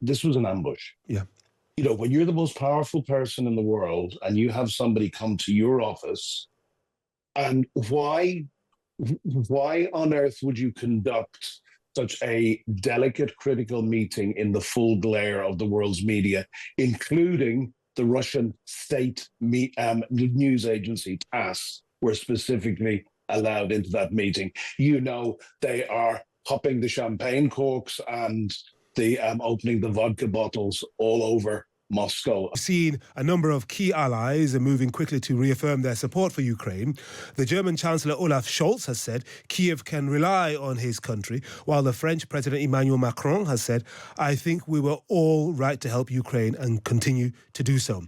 this was an ambush. Yeah. When you're the most powerful person in the world and you have somebody come to your office, and why on earth would you conduct such a delicate, critical meeting in the full glare of the world's media, including the Russian state news agency TASS were specifically allowed into that meeting? They are popping the champagne corks and the opening the vodka bottles all over Moscow. We've seen a number of key allies are moving quickly to reaffirm their support for Ukraine. The German Chancellor Olaf Scholz has said Kiev can rely on his country, while the French President Emmanuel Macron has said, I think we were all right to help Ukraine and continue to do so.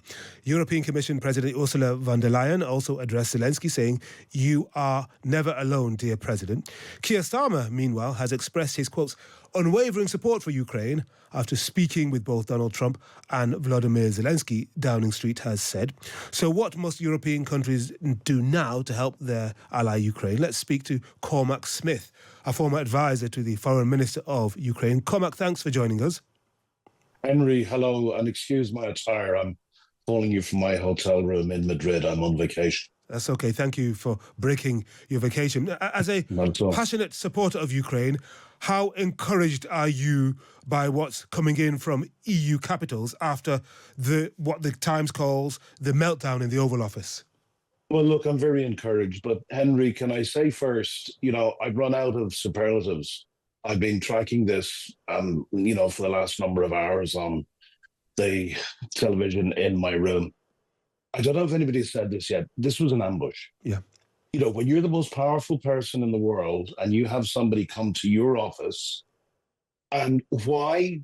European Commission President Ursula von der Leyen also addressed Zelensky, saying, you are never alone, dear President. Keir Starmer, meanwhile, has expressed his, quotes, unwavering support for Ukraine after speaking with both Donald Trump and Volodymyr Zelensky, Downing Street has said. So what must European countries do now to help their ally Ukraine? Let's speak to Cormac Smith, a former advisor to the Foreign Minister of Ukraine. Cormac, thanks for joining us. Henry, hello, and excuse my attire. I'm calling you from my hotel room in Madrid. I'm on vacation. That's okay. Thank you for breaking your vacation. As a passionate supporter of Ukraine, how encouraged are you by what's coming in from EU capitals after what the Times calls the meltdown in the Oval Office? Well, look, I'm very encouraged. But Henry, can I say first, I've run out of superlatives. I've been tracking this, for the last number of hours on the television in my room. I don't know if anybody said this yet. This was an ambush. Yeah. When you're the most powerful person in the world and you have somebody come to your office, and why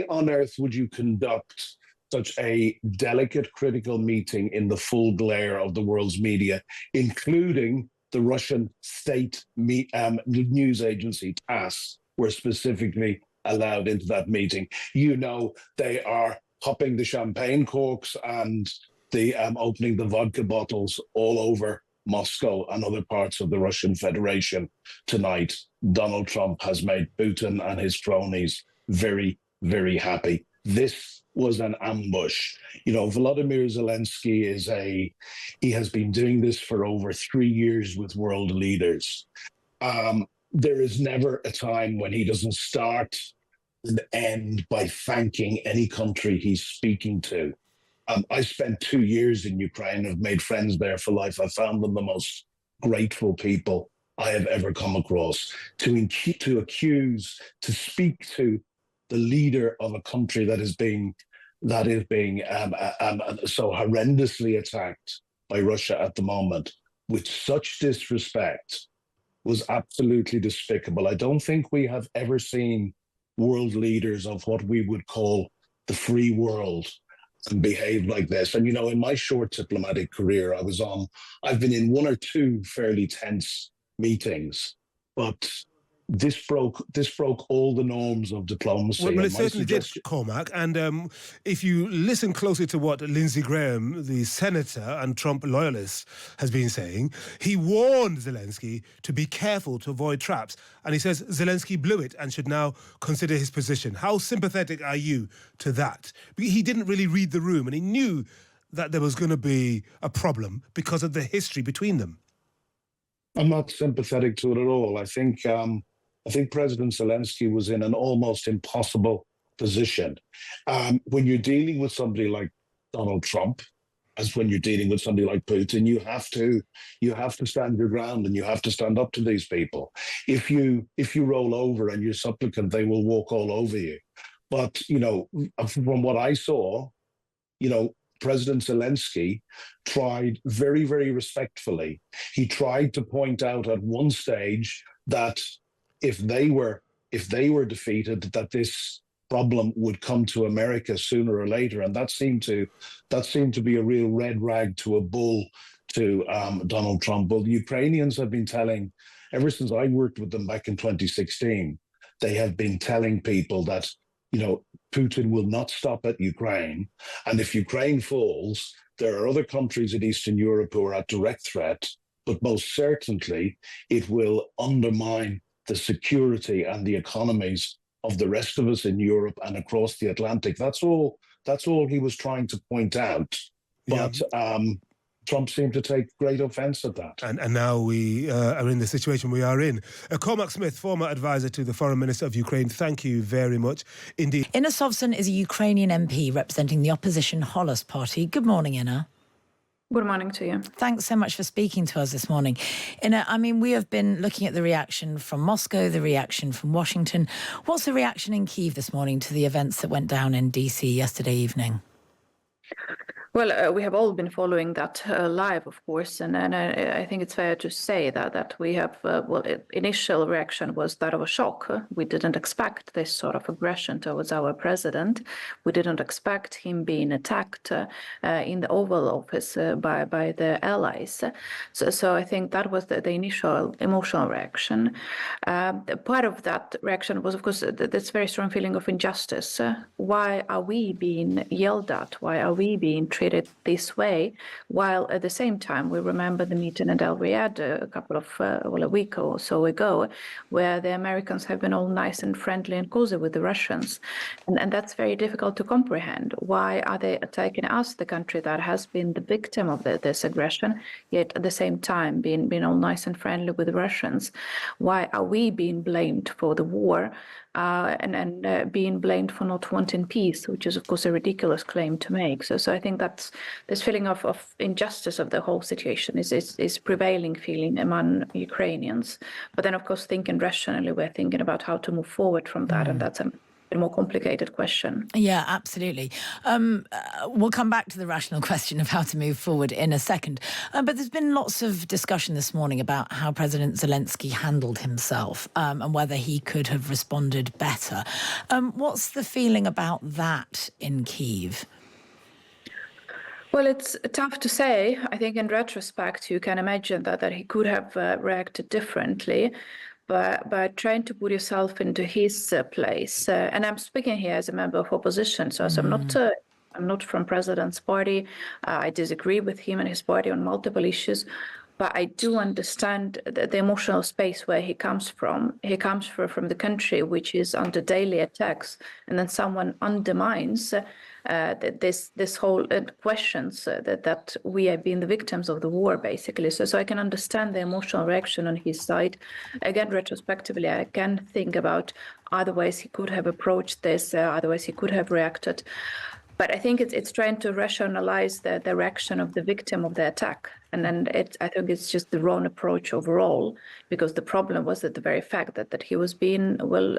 on earth would you conduct such a delicate, critical meeting in the full glare of the world's media, including the Russian state news agency TASS were specifically allowed into that meeting? They are popping the champagne corks and the opening the vodka bottles all over Moscow and other parts of the Russian Federation tonight. Donald Trump has made Putin and his cronies very, very happy. This was an ambush. Volodymyr Zelensky he has been doing this for over 3 years with world leaders. There is never a time when he doesn't start and end by thanking any country he's speaking to. I spent 2 years in Ukraine. I've made friends there for life. I found them the most grateful people I have ever come across. To speak to the leader of a country that is being so horrendously attacked by Russia at the moment with such disrespect was absolutely despicable. I don't think we have ever seen world leaders of what we would call the free world and behave like this. And, in my short diplomatic career, I've been in 1 or 2 fairly tense meetings, but this broke all the norms of diplomacy. Well, it certainly did, Cormac. And if you listen closely to what Lindsey Graham, the senator and Trump loyalist, has been saying, he warned Zelensky to be careful to avoid traps. And he says Zelensky blew it and should now consider his position. How sympathetic are you to that? He didn't really read the room, and he knew that there was going to be a problem because of the history between them. I'm not sympathetic to it at all. I think President Zelensky was in an almost impossible position. When you're dealing with somebody like Donald Trump, as when you're dealing with somebody like Putin, you have to stand your ground and you have to stand up to these people. If you roll over and you're supplicant, they will walk all over you. But from what I saw, President Zelensky tried very, very respectfully. He tried to point out at one stage that if they were defeated, that this problem would come to America sooner or later, and that seemed to be a real red rag to a bull to Donald Trump. Well, the Ukrainians have been telling, ever since I worked with them back in 2016, they have been telling people that Putin will not stop at Ukraine, and if Ukraine falls, there are other countries in Eastern Europe who are at direct threat, but most certainly it will undermine the security and the economies of the rest of us in Europe and across the Atlantic. That's all he was trying to point out. But Trump seemed to take great offense at that. And now we are in the situation we are in. Cormac Smith, former advisor to the Foreign Minister of Ukraine, thank you very much indeed. Inna Sovson is a Ukrainian MP representing the opposition Holos party. Good morning, Inna. Good morning to you. Thanks so much for speaking to us this morning. Inna, I mean, we have been looking at the reaction from Moscow, the reaction from Washington. What's the reaction in Kyiv this morning to the events that went down in DC yesterday evening? Well, we have all been following that live, of course, and I think it's fair to say that we have, initial reaction was that of a shock. We didn't expect this sort of aggression towards our president. We didn't expect him being attacked in the Oval Office by the allies. So I think that was the initial emotional reaction. Part of that reaction was, of course, this very strong feeling of injustice. Why are we being yelled at? Why are we being treated this way, while at the same time we remember the meeting in Al Riyadh a week or so ago, where the Americans have been all nice and friendly and cozy with the Russians, and that's very difficult to comprehend. Why are they attacking us, the country that has been the victim of this aggression, yet at the same time being all nice and friendly with the Russians? Why are we being blamed for the war? And being blamed for not wanting peace, which is, of course, a ridiculous claim to make. So I think that's this feeling of injustice of the whole situation is prevailing feeling among Ukrainians. But then, of course, thinking rationally, we're thinking about how to move forward from that, and that's a more complicated question. Yeah, absolutely. We'll come back to the rational question of how to move forward in a second. But there's been lots of discussion this morning about how President Zelensky handled himself and whether he could have responded better. What's the feeling about that in Kyiv? Well, it's tough to say. I think in retrospect, you can imagine that he could have reacted differently. But trying to put yourself into his place, and I'm speaking here as a member of opposition, so I'm not from President's party. I disagree with him and his party on multiple issues, but I do understand the emotional space where he comes from. He comes from the country which is under daily attacks, and then someone undermines this whole questions that we have been the victims of the war, basically. So I can understand the emotional reaction on his side. Again, retrospectively, I can think about other ways he could have approached this, other ways he could have reacted. But I think it's trying to rationalize the reaction of the victim of the attack. And then I think it's just the wrong approach overall, because the problem was that the very fact that he was being,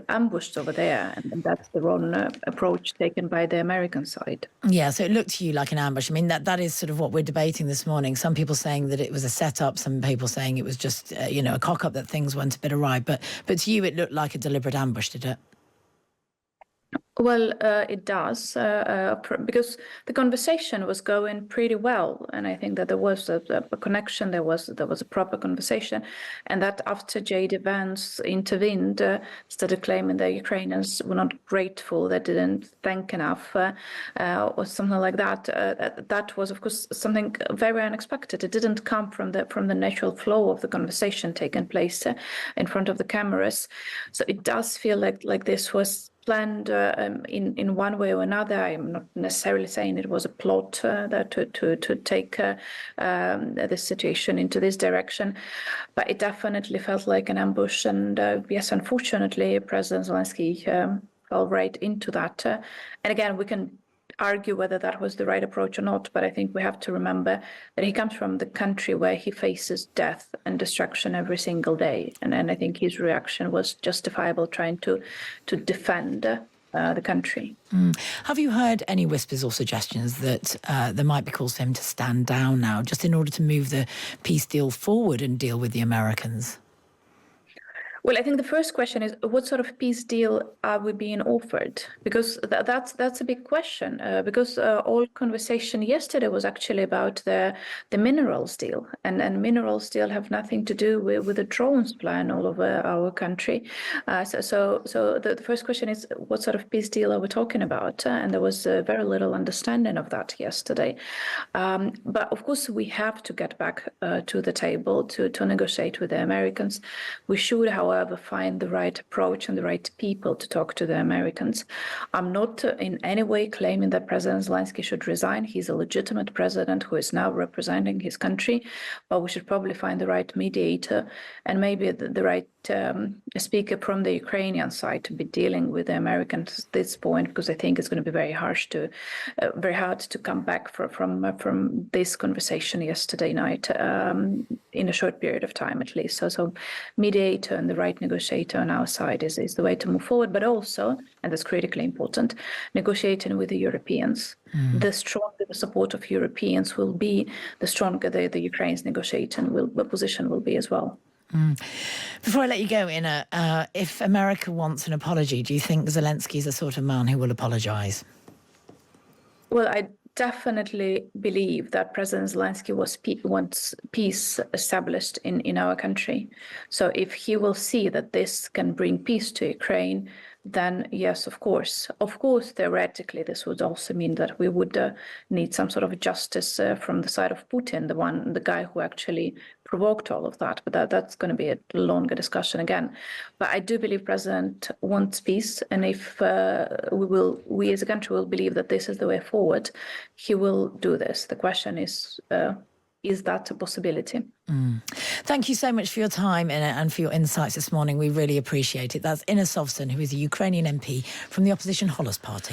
ambushed over there. And that's the wrong approach taken by the American side. Yeah, so it looked to you like an ambush. I mean, that is sort of what we're debating this morning. Some people saying that it was a setup, some people saying it was just, a cock-up, that things went a bit awry. But to you, it looked like a deliberate ambush, did it? Well, it does, because the conversation was going pretty well, and I think that there was a connection. There was a proper conversation, and that after JD Vance intervened, started claiming the Ukrainians were not grateful, they didn't thank enough, or something like that. That was, of course, something very unexpected. It didn't come from the natural flow of the conversation taking place in front of the cameras. So it does feel like this was planned in one way or another. I'm not necessarily saying it was a plot to take the situation into this direction, but it definitely felt like an ambush. And yes, unfortunately, President Zelensky fell right into that. And again, we can argue whether that was the right approach or not, but I think we have to remember that he comes from the country where he faces death and destruction every single day, and I think his reaction was justifiable, trying to defend the country. Have you heard any whispers or suggestions that there might be calls for him to stand down now, just in order to move the peace deal forward and deal with the Americans? Well, I think the first question is, what sort of peace deal are we being offered? Because that's a big question. Because all conversation yesterday was actually about the minerals deal, and minerals deal have nothing to do with the drones flying all over our country. So the first question is, what sort of peace deal are we talking about? And there was very little understanding of that yesterday. But of course, we have to get back to the table to negotiate with the Americans. We should, however, however, find the right approach and the right people to talk to the Americans. I'm not in any way claiming that President Zelensky should resign. He's a legitimate president who is now representing his country, but we should probably find the right mediator and maybe the right speaker from the Ukrainian side to be dealing with the Americans at this point, because I think it's going to be very hard to come back from this conversation yesterday night in a short period of time at least. So mediator and the right negotiator on our side is the way to move forward, but also, and that's critically important, negotiating with the Europeans. The stronger the support of Europeans will be, the stronger the Ukraine's negotiating position will be as well. Before I let you go, Inna, if America wants an apology, do you think Zelensky is the sort of man who will apologise? Well, I definitely believe that President Zelensky wants peace established in our country. So if he will see that this can bring peace to Ukraine, then yes, of course. Of course, theoretically, this would also mean that we would need some sort of justice from the side of Putin, the guy who actually provoked all of that. But that's going to be a longer discussion again. But I do believe President wants peace, and if we as a country will believe that this is the way forward, he will do this. The question is that a possibility? Thank you so much for your time, Inna, and for your insights this morning. We really appreciate it. That's Inna Sovsun, who is a Ukrainian MP from the opposition Holos Party.